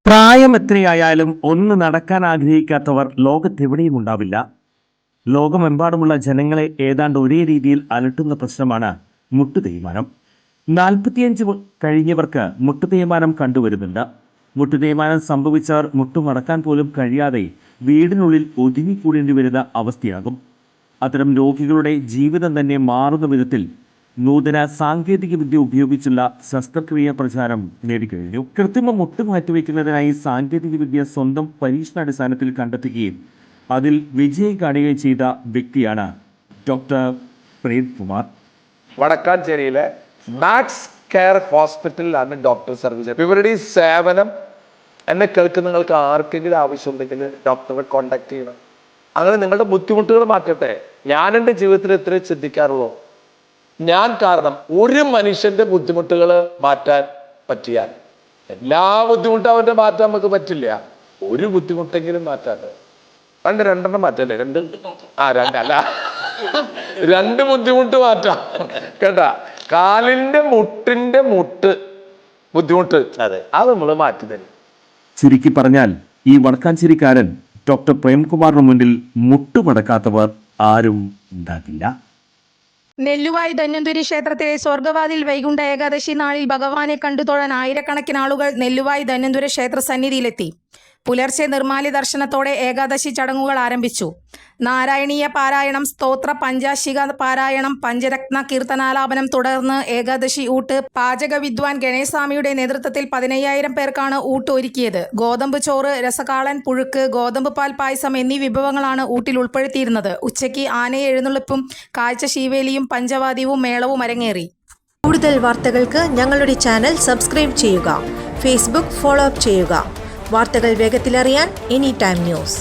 പ്രായം എത്രയായാലും ഒന്ന് നടക്കാൻ ആഗ്രഹിക്കാത്തവർ ലോകത്തെവിടെയും ഉണ്ടാവില്ല. ലോകമെമ്പാടുമുള്ള ജനങ്ങളെ ഏതാണ്ട് ഒരേ രീതിയിൽ അലട്ടുന്ന പ്രശ്നമാണ് മുട്ടുതേയ്മാനം. 45 കഴിഞ്ഞവർക്ക് മുട്ടുതേയ്മാനം കണ്ടുവരുന്നുണ്ട്. മുട്ടുതേയ്മാനം സംഭവിച്ചവർ മുട്ടുമടക്കാൻ പോലും കഴിയാതെ വീടിനുള്ളിൽ ഒതുങ്ങിക്കൂടേണ്ടി വരുന്ന അവസ്ഥയാകും. അത്തരം രോഗികളുടെ ജീവിതം തന്നെ മാറുന്ന വിധത്തിൽ നൂതന സാങ്കേതിക വിദ്യ ഉപയോഗിച്ചുള്ള ശസ്ത്രക്രിയ പ്രചാരം നേടിക്കഴിഞ്ഞു. കൃത്രിമ മുട്ട് മാറ്റിവെക്കുന്നതിനായി സാങ്കേതിക വിദ്യ സ്വന്തം പരീക്ഷണാടിസ്ഥാനത്തിൽ കണ്ടെത്തുകയും അതിൽ വിജയം കാണുകയും ചെയ്ത വ്യക്തിയാണ് ഡോക്ടർ പ്രേംകുമാർ. വടക്കാഞ്ചേരിയിലെ മാക്സ് കെയർ ഹോസ്പിറ്റലിലാണ് ഡോക്ടർ സർവീസ്. ഇവരുടെ ഈ സേവനം എന്നെ കേൾക്കുന്ന നിങ്ങൾക്ക് ആർക്കെങ്കിലും ആവശ്യമുണ്ടെങ്കിൽ ഡോക്ടറെ കോൺടാക്ട് ചെയ്യണം. അങ്ങനെ നിങ്ങളുടെ ബുദ്ധിമുട്ടുകൾ മാറ്റട്ടെ. ഞാൻ എൻ്റെ ജീവിതത്തിൽ എത്രയും ചിന്തിക്കാറുള്ളൂ, ഞാൻ കാരണം ഒരു മനുഷ്യന്റെ ബുദ്ധിമുട്ടുകൾ മാറ്റാൻ പറ്റിയാൽ, എല്ലാ ബുദ്ധിമുട്ടും അവന്റെ മാറ്റാൻ നമുക്ക് പറ്റില്ല, ഒരു ബുദ്ധിമുട്ടെങ്കിലും മാറ്റാതെ രണ്ടെണ്ണം മാറ്റല്ലേ, രണ്ടല്ല രണ്ട് ബുദ്ധിമുട്ട് മാറ്റാം കേട്ടാ. കാലിന്റെ മുട്ടിന്റെ ബുദ്ധിമുട്ട് അത് നമ്മൾ മാറ്റി തരും. ചുരുക്കി പറഞ്ഞാൽ ഈ വടക്കാഞ്ചേരിക്കാരൻ ഡോക്ടർ പ്രേംകുമാറിന് മുന്നിൽ മുട്ടുമടക്കാത്തവർ ആരും ഉണ്ടാകില്ല. നെല്ലുവായി ധന്വന്തരി ക്ഷേത്രത്തിലെ സ്വർഗവാതിൽ വൈകുണ്ഠ ഏകാദശി നാളിൽ ഭഗവാനെ കണ്ടുതൊഴാൻ ആയിരക്കണക്കിന് ആളുകൾ നെല്ലുവായി ധന്വന്തരി ക്ഷേത്ര സന്നിധിയിലെത്തി. പുലർച്ചെ നിർമ്മാല്യ ദർശനത്തോടെ ഏകാദശി ചടങ്ങുകൾ ആരംഭിച്ചു. നാരായണീയ പാരായണം, സ്തോത്ര, പഞ്ചാശിക പാരായണം, പഞ്ചരത്ന കീർത്തനാലാപനം, തുടർന്ന് ഏകാദശി ഊട്ട്. പാചക വിദ്വാൻ ഗണേശസ്വാമിയുടെ നേതൃത്വത്തിൽ 15,000 പേർക്കാണ് ഊട്ട് ഒരുക്കിയത്. ഗോതമ്പ് ചോറ്, രസകാളൻ, പുഴുക്ക്, ഗോതമ്പ് പാൽ പായസം എന്നീ വിഭവങ്ങളാണ് ഊട്ടിൽ ഉൾപ്പെടുത്തിയിരുന്നത്. ഉച്ചയ്ക്ക് ആനയെ എഴുന്നള്ളിപ്പും കാഴ്ച ശീവേലിയും പഞ്ചവാദ്യവും മേളവും അരങ്ങേറി. കൂടുതൽ വാർത്തകൾക്ക് ഞങ്ങളുടെ ചാനൽ സബ്സ്ക്രൈബ് ചെയ്യുക. ഫേസ്ബുക്ക് ഫോളോ അപ്പ് ചെയ്യുക. വാർത്തകൾ വേഗത്തിലറിയാൻ എനി ടൈം ന്യൂസ്.